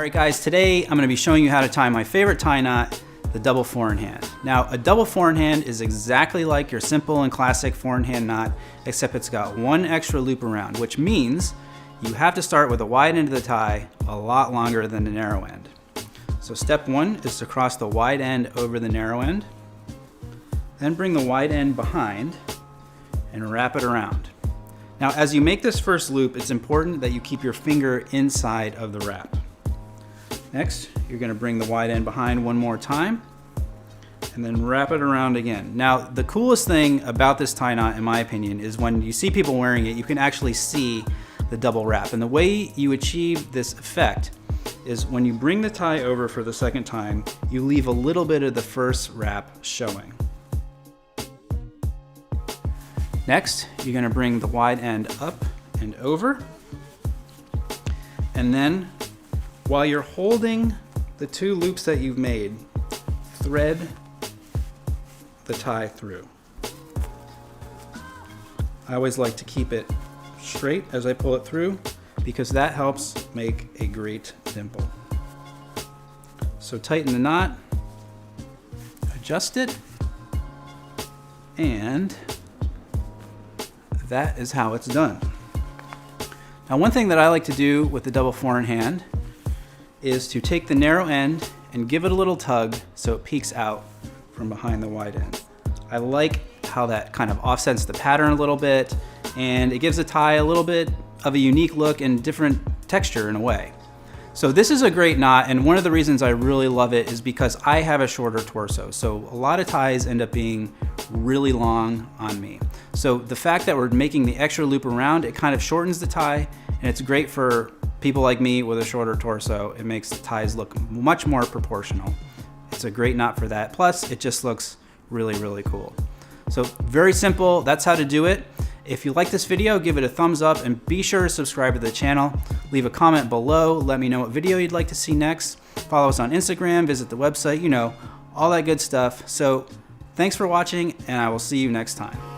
Alright guys, today I'm going to be showing you how to tie my favorite tie knot, the double four-in-hand. Now a double four-in-hand is exactly like your simple and classic four-in-hand knot, except it's got one extra loop around, which means you have to start with the wide end of the tie a lot longer than the narrow end. So step one is to cross the wide end over the narrow end, then bring the wide end behind and wrap it around. Now as you make this first loop, it's important that you keep your finger inside of the wrap. Next, you're going to bring the wide end behind one more time and then wrap it around again. Now, the coolest thing about this tie knot, in my opinion, is when you see people wearing it, you can actually see the double wrap. And the way you achieve this effect is when you bring the tie over for the second time, you leave a little bit of the first wrap showing. Next, you're going to bring the wide end up and over, and then while you're holding the two loops that you've made, thread the tie through. I always like to keep it straight as I pull it through because that helps make a great dimple. So tighten the knot, adjust it, and that is how it's done. Now one thing that I like to do with the double four-in-hand is to take the narrow end and give it a little tug so it peeks out from behind the wide end. I like how that kind of offsets the pattern a little bit, and it gives the tie a little bit of a unique look and different texture in a way. So this is a great knot, and one of the reasons I really love it is because I have a shorter torso. So a lot of ties end up being really long on me. So the fact that we're making the extra loop around, it kind of shortens the tie, and it's great for people like me with a shorter torso. It makes the ties look much more proportional. It's a great knot for that. Plus, it just looks really, really cool. So very simple, that's how to do it. If you like this video, give it a thumbs up and be sure to subscribe to the channel. Leave a comment below, let me know what video you'd like to see next. Follow us on Instagram, visit the website, you know, all that good stuff. So thanks for watching, and I will see you next time.